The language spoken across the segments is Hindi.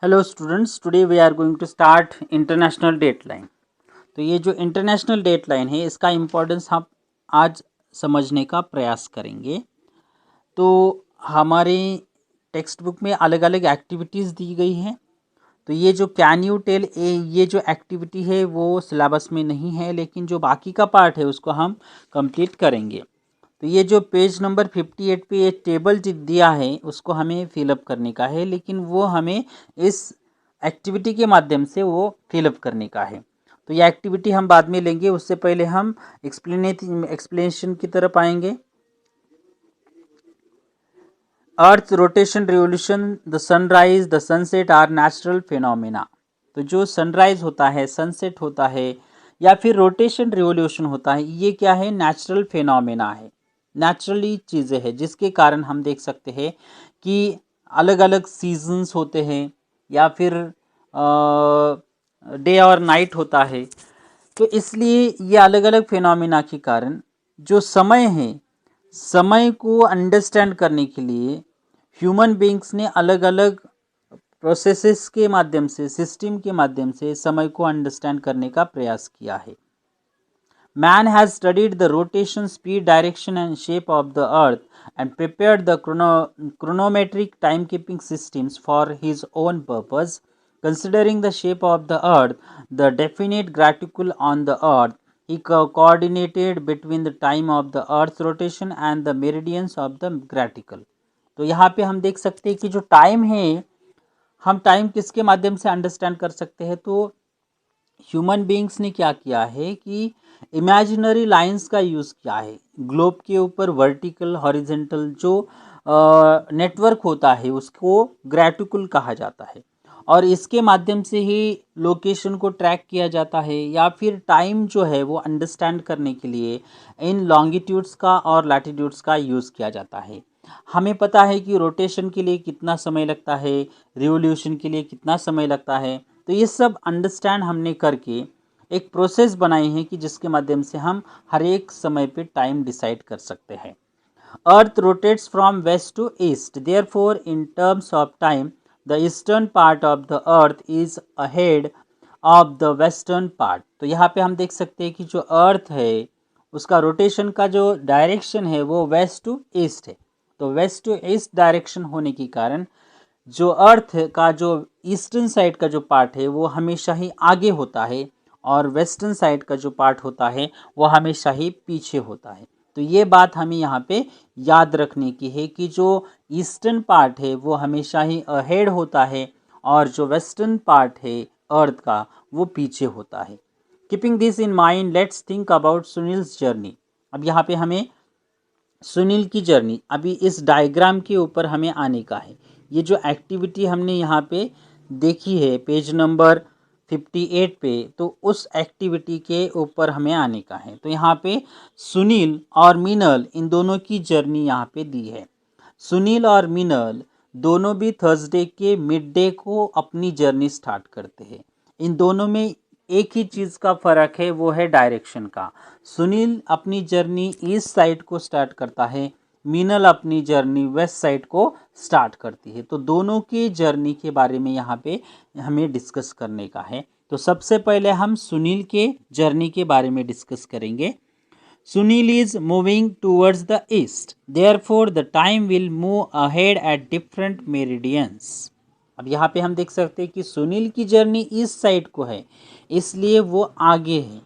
Hello students, today we are going to start international dateline. तो ये जो इंटरनेशनल डेटलाइन है इसका इम्पोर्टेंस हम आज समझने का प्रयास करेंगे। तो हमारे टेक्स्ट बुक में अलग अलग एक्टिविटीज़ दी गई हैं। तो ये जो कैन यू टेल ये जो एक्टिविटी है वो सिलेबस में नहीं है, लेकिन जो बाकी का पार्ट है उसको हम कंप्लीट करेंगे। तो ये जो पेज नंबर 58 पे ये टेबल दिया है उसको हमें फिलअप करने का है, लेकिन वो हमें इस एक्टिविटी के माध्यम से वो फिलअप करने का है। तो ये एक्टिविटी हम बाद में लेंगे, उससे पहले हम एक्सप्लेनेशन की तरफ आएंगे। Earth rotation revolution, the sunrise the sunset are natural phenomena. तो जो सनराइज होता है, सनसेट होता है या फिर रोटेशन रिवोल्यूशन होता है, ये क्या है? नेचुरल फिनोमेना है, नेचुरली चीज़ें हैं जिसके कारण हम देख सकते हैं कि अलग अलग सीजन्स होते हैं या फिर डे और नाइट होता है। तो इसलिए ये अलग अलग फिनोमेना के कारण जो समय है, समय को अंडरस्टैंड करने के लिए ह्यूमन बींग्स ने अलग अलग प्रोसेसेस के माध्यम से, सिस्टम के माध्यम से समय को अंडरस्टैंड करने का प्रयास किया है। Man has studied the rotation, speed, direction and shape of the earth and prepared the chronometric timekeeping systems for his own purpose. Considering the shape of the earth, the definite graticule on the earth, he coordinated between the time of the earth's rotation and the meridians of the graticule. तो यहाँ पे हम देख सकते हैं कि जो टाइम है, हम टाइम किसके माध्यम से अंडरस्टैंड कर सकते हैं? तो ह्यूमन बीइंग्स ने क्या किया है कि इमेजिनरी लाइंस का यूज़ किया है। ग्लोब के ऊपर वर्टिकल हॉरिजेंटल जो नेटवर्क होता है उसको ग्रेटिकुल कहा जाता है, और इसके माध्यम से ही लोकेशन को ट्रैक किया जाता है या फिर टाइम जो है वो अंडरस्टैंड करने के लिए इन लॉन्गिट्यूड्स का और लैटिट्यूड्स का यूज़ किया जाता है। हमें पता है कि रोटेशन के लिए कितना समय लगता है, रिवोल्यूशन के लिए कितना समय लगता है। तो ये सब अंडरस्टैंड हमने करके एक प्रोसेस बनाई है कि जिसके माध्यम से हम हर एक समय पे टाइम डिसाइड कर सकते हैं। Earth rotates from west to east, therefore in terms of time the eastern part of the earth is ahead of the western part. तो यहाँ पे हम देख सकते हैं कि जो अर्थ है उसका रोटेशन का जो डायरेक्शन है वो वेस्ट टू ईस्ट है। तो वेस्ट टू ईस्ट डायरेक्शन होने के कारण जो अर्थ का जो ईस्टर्न साइड का जो पार्ट है वो हमेशा ही आगे होता है, और वेस्टर्न साइड का जो पार्ट होता है वो हमेशा ही पीछे होता है। तो ये बात हमें यहाँ पे याद रखने की है कि जो ईस्टर्न पार्ट है वो हमेशा ही अहेड होता है और जो वेस्टर्न पार्ट है अर्थ का वो पीछे होता है। Keeping this in mind, let's think about Sunil's journey. अब यहाँ पे हमें सुनील की जर्नी, अभी इस डायग्राम के ऊपर हमें आने का है। ये जो एक्टिविटी हमने यहाँ पे देखी है पेज नंबर 58 पे, तो उस एक्टिविटी के ऊपर हमें आने का है। तो यहाँ पे सुनील और मीनल, इन दोनों की जर्नी यहाँ पे दी है। सुनील और मीनल दोनों भी थर्सडे के मिड डे को अपनी जर्नी स्टार्ट करते हैं। इन दोनों में एक ही चीज़ का फ़र्क है, वो है डायरेक्शन का। सुनील अपनी जर्नी ईस्ट साइड को स्टार्ट करता है, मीनल अपनी जर्नी वेस्ट साइड को स्टार्ट करती है। तो दोनों की जर्नी के बारे में यहाँ पे हमें डिस्कस करने का है। तो सबसे पहले हम सुनील के जर्नी के बारे में डिस्कस करेंगे। Sunil is moving towards the east, therefore the time will move ahead at different meridians. अब यहाँ पे हम देख सकते हैं कि सुनील की जर्नी ईस्ट साइड को है, इसलिए वो आगे है,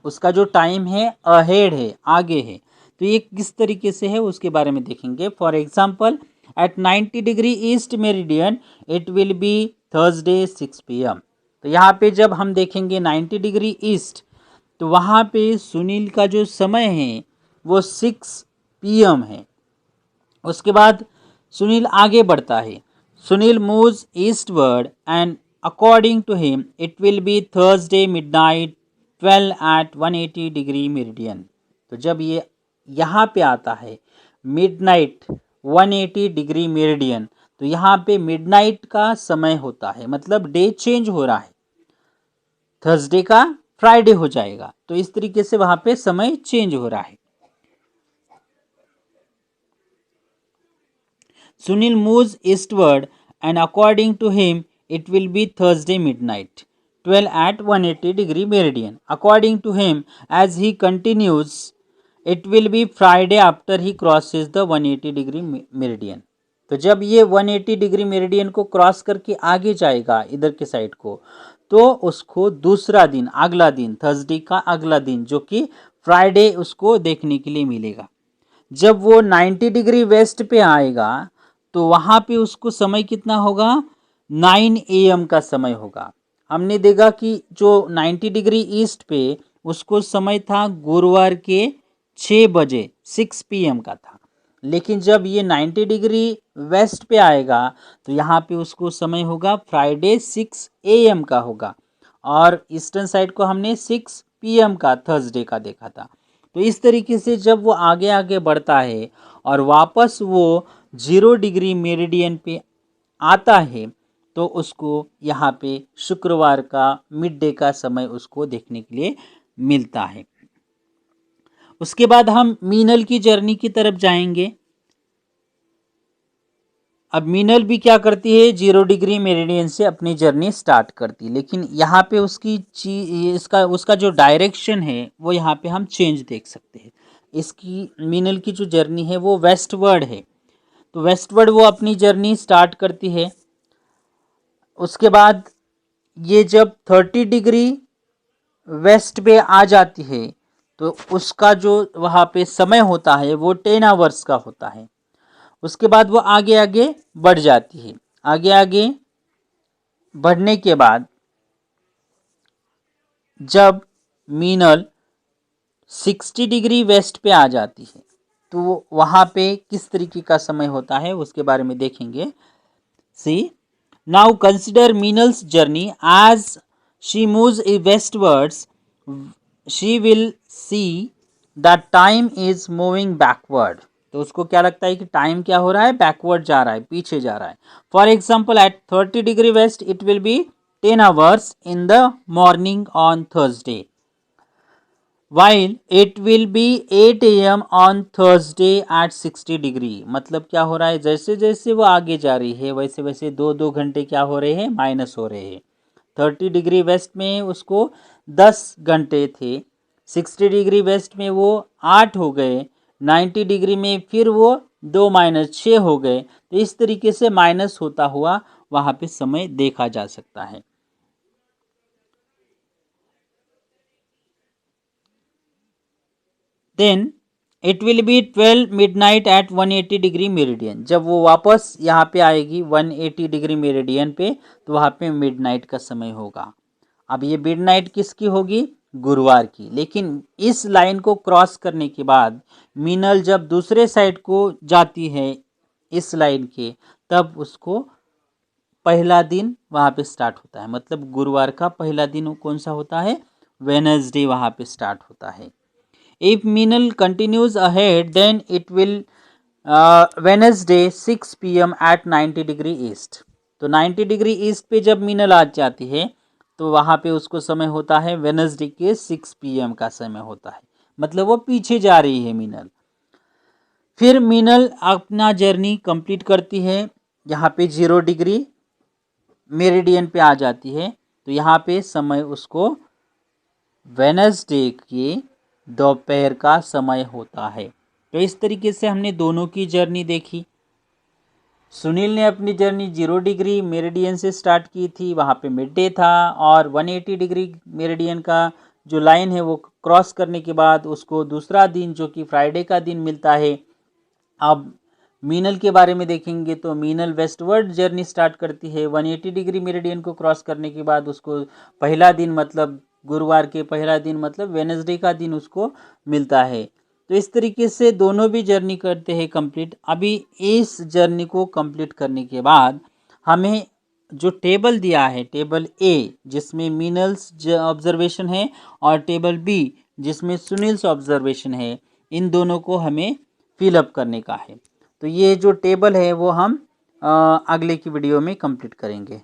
उसका जो टाइम है अहेड है, आगे है। तो ये किस तरीके से है उसके बारे में देखेंगे। For example, at 90 degree east meridian it will be Thursday 6 PM। तो यहाँ पे जब हम देखेंगे 90 डिग्री ईस्ट, तो वहाँ पे सुनील का जो समय है वो 6 PM है। उसके बाद सुनील आगे बढ़ता है। Sunil moves eastward and according to him it will be Thursday midnight 12 at 180 degree meridian. तो जब ये यहाँ पे आता है मिडनाइट 180 डिग्री मेरिडियन, तो यहाँ पे मिडनाइट का समय होता है, मतलब डे चेंज हो रहा है, थर्सडे का फ्राइडे हो जाएगा। तो इस तरीके से वहां पे समय चेंज हो रहा है। Sunil moves eastward and according to him it will be Thursday midnight, 12 at 180 degree meridian. According to him, as he continues, it will be Friday after he crosses the 180 degree meridian. तो जब ये 180 डिग्री मेरिडियन को क्रॉस करके आगे जाएगा इधर के साइड को, तो उसको दूसरा दिन, अगला दिन, थर्सडे का अगला दिन जो कि फ्राइडे उसको देखने के लिए मिलेगा। जब वो 90 डिग्री वेस्ट पे आएगा तो वहाँ पे उसको समय कितना होगा, 9 AM का समय होगा। हमने देखा कि जो 90 डिग्री ईस्ट पे उसको समय था गुरुवार के 6 बजे 6 PM का था, लेकिन जब ये 90 डिग्री वेस्ट पे आएगा तो यहाँ पे उसको समय होगा फ्राइडे 6 AM का होगा, और ईस्टर्न साइड को हमने 6 PM का थर्सडे का देखा था। तो इस तरीके से जब वो आगे आगे बढ़ता है और वापस वो 0 डिग्री मेरिडियन पे आता है तो उसको यहाँ पे शुक्रवार का मिड डे का समय उसको देखने के लिए मिलता है। उसके बाद हम मीनल की जर्नी की तरफ जाएंगे। अब मीनल भी क्या करती है, 0 डिग्री मेरिडियन से अपनी जर्नी स्टार्ट करती है, लेकिन यहाँ पे उसका जो डायरेक्शन है वो यहाँ पे हम चेंज देख सकते हैं। इसकी मीनल की जो जर्नी है वो वेस्टवर्ड है, तो वेस्टवर्ड वो अपनी जर्नी स्टार्ट करती है। उसके बाद ये जब 30 डिग्री वेस्ट पे आ जाती है तो उसका जो वहाँ पे समय होता है वो 10 आवर्स का होता है। उसके बाद वो आगे आगे बढ़ जाती है। आगे आगे बढ़ने के बाद जब मीनल 60 डिग्री वेस्ट पे आ जाती है तो वहाँ पे किस तरीके का समय होता है उसके बारे में देखेंगे। See now consider Meenal's journey as she moves westwards, she will see that time is moving backward. तो उसको क्या लगता है कि टाइम क्या हो रहा है, बैकवर्ड जा रहा है, पीछे जा रहा है। For example at 30 degree west it will be 10 hours in the morning on Thursday, while it will be 8 AM on Thursday at 60 degree. मतलब क्या हो रहा है, जैसे जैसे वो आगे जा रही है वैसे वैसे 2-2 घंटे क्या हो रहे हैं, माइनस हो रहे हैं। 30 डिग्री वेस्ट में उसको 10 घंटे थे, 60 डिग्री वेस्ट में वो 8 हो गए, 90 डिग्री में फिर वो 2-6 हो गए। तो इस तरीके से माइनस होता हुआ वहाँ पे समय देखा जा सकता है। Then it will be 12 midnight at 180 degree meridian. जब वो वापस यहाँ पे आएगी 180 डिग्री मेरिडियन पे तो वहाँ पे मिडनाइट का समय होगा। अब ये मिडनाइट किसकी होगी, गुरुवार की। लेकिन इस लाइन को क्रॉस करने के बाद मीनल जब दूसरे साइड को जाती है इस लाइन के, तब उसको पहला दिन वहाँ पे स्टार्ट होता है। मतलब गुरुवार का पहला दिन कौन सा होता है, वेडनेसडे वहाँ पे स्टार्ट होता है। If Meenal continues ahead, then it will Wednesday 6 PM at 90 degree east. तो 90 डिग्री ईस्ट पे जब मीनल आ जाती है तो वहाँ पे उसको समय होता है वेडनेसडे के 6 PM का समय होता है। मतलब वो पीछे जा रही है मीनल। फिर मीनल अपना जर्नी कंप्लीट करती है, यहाँ पे 0 डिग्री मेरिडियन पे आ जाती है। तो यहाँ पे समय उसको वेडनेसडे के दोपहर का समय होता है। तो इस तरीके से हमने दोनों की जर्नी देखी। सुनील ने अपनी जर्नी 0 डिग्री मेरिडियन से स्टार्ट की थी, वहाँ पे मिड डे था, और 180 डिग्री मेरिडियन का जो लाइन है वो क्रॉस करने के बाद उसको दूसरा दिन जो कि फ्राइडे का दिन मिलता है। अब मीनल के बारे में देखेंगे तो मीनल वेस्टवर्ड जर्नी स्टार्ट करती है। 180 डिग्री मेरिडियन को क्रॉस करने के बाद उसको पहला दिन मतलब गुरुवार के पहला दिन मतलब वेडनेसडे का दिन उसको मिलता है। तो इस तरीके से दोनों भी जर्नी करते हैं कंप्लीट। अभी इस जर्नी को कंप्लीट करने के बाद हमें जो टेबल दिया है, टेबल ए जिसमें मीनल्स ऑब्जर्वेशन है और टेबल बी जिसमें सुनील्स ऑब्जर्वेशन है, इन दोनों को हमें फिलअप करने का है। तो ये जो टेबल है वो हम अगले की वीडियो में कंप्लीट करेंगे।